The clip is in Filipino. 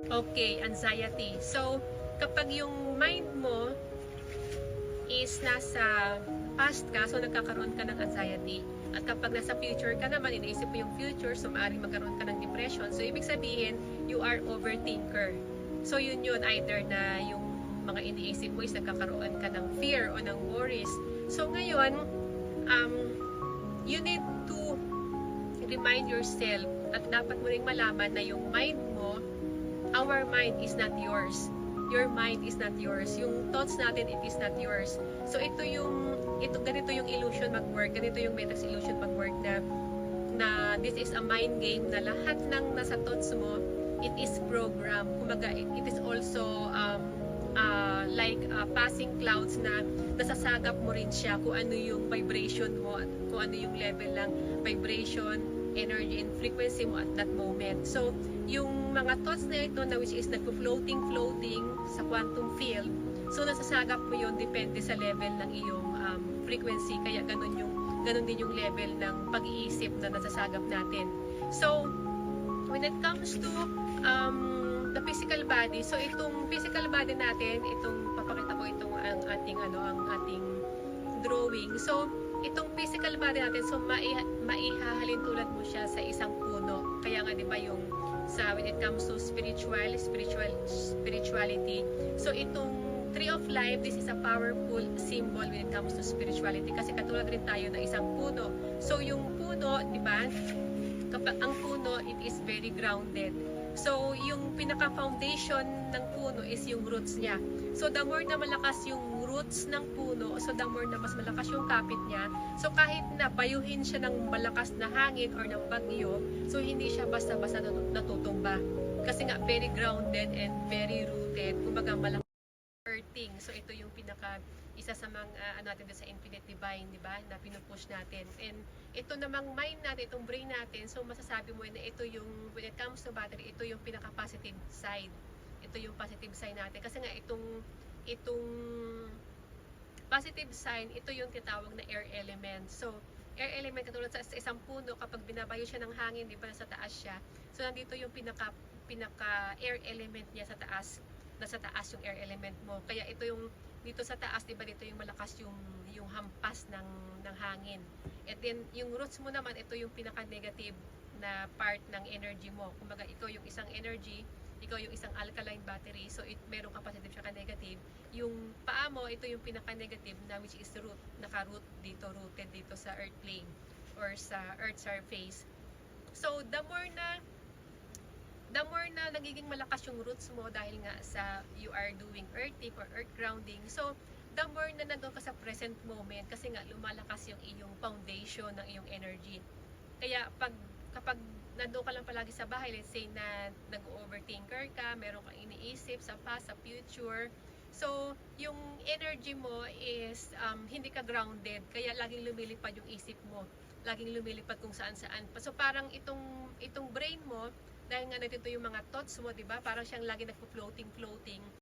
Okay, anxiety. So, kapag yung mind mo is nasa past ka, so nagkakaroon ka ng anxiety. At kapag nasa future ka naman, iniisip mo yung future, so maaaring magkaroon ka ng depression. So, ibig sabihin, you are overthinker. So, yun either na yung mga iniisip mo is nagkakaroon ka ng fear o ng worries. So, ngayon, um, you need to remind yourself at dapat mo ring malaman na yung mind mo, our mind is not yours. Your mind is not yours. Yung thoughts natin, it is not yours. So ganito yung illusion mag-work, ganito yung Meta's illusion mag-work na this is a mind game na lahat ng nasa thoughts mo, it is program. Kumaga, it is also like passing clouds na nasasagap mo rin siya kung ano yung vibration mo at kung ano yung level ng vibration, energy, and frequency mo at that moment. So, yung mga thoughts na ito na which is nagpo-floating sa quantum field, so nasasagap mo yun depende sa level ng iyong frequency. Kaya ganun din yung level ng pag-iisip na nasasagap natin. So, when it comes to the physical body, so itong physical body natin, itong papakita ko itong ang ating drawing. So, itong physical body natin, so maihahalin tulad mo siya sa isang puno. Kaya nga 'di ba yung when it comes to spirituality. So, itong Tree of Life, this is a powerful symbol when it comes to spirituality kasi katulad rin tayo ng isang puno. So, yung puno, 'di ba? Kapag ang puno, it is very grounded. So, yung pinaka-foundation ng puno is yung roots niya. So, the more na malakas yung roots ng puno, so the more na mas malakas yung kapit niya, so kahit na bayuhin siya ng malakas na hangin or ng bagyo, so hindi siya basta-basta natutumba. Kasi nga, very grounded and very rooted. Kumbaga, malakas earthing. So, ito yung isa sa mga natin sa Infinite Divine, di ba? Na pinupush natin. And ito namang mind natin, itong brain natin, so masasabi mo na ito yung, when it comes to battery, ito yung pinaka-positive side. Ito yung positive side natin. Kasi nga, itong positive sign, ito yung tinatawag na air element. So, air element, katulad sa isang puno, kapag binabayo siya ng hangin, di ba, nasa taas siya. So, nandito yung pinaka air element niya sa taas. Nasa taas yung air element mo. Kaya ito yung dito sa taas, di ba, dito yung malakas yung hampas ng hangin. And then yung roots mo naman, ito yung pinaka-negative na part ng energy mo. Kumbaga, ikaw yung isang energy, ikaw yung isang alkaline battery, so meron ka positive siya ka-negative. Yung paa mo, ito yung pinaka-negative na which is root, naka-root dito, rooted dito sa earth plane or sa earth surface. So, the more na nagiging malakas yung roots mo dahil nga sa you are doing earthing or earth grounding, so the more na nandun ka sa present moment kasi nga lumalakas yung iyong foundation ng iyong energy. Kaya kapag nandun ka lang palagi sa bahay, let's say na nag-overthinker ka, meron kang iniisip sa past, sa future, so yung energy mo is hindi ka grounded, kaya laging lumilipad yung isip mo, laging lumilipad kung saan-saan. So parang itong brain mo, dahil nga nandito yung mga thoughts mo, 'di ba? Parang siyang lagi nagpo-floating.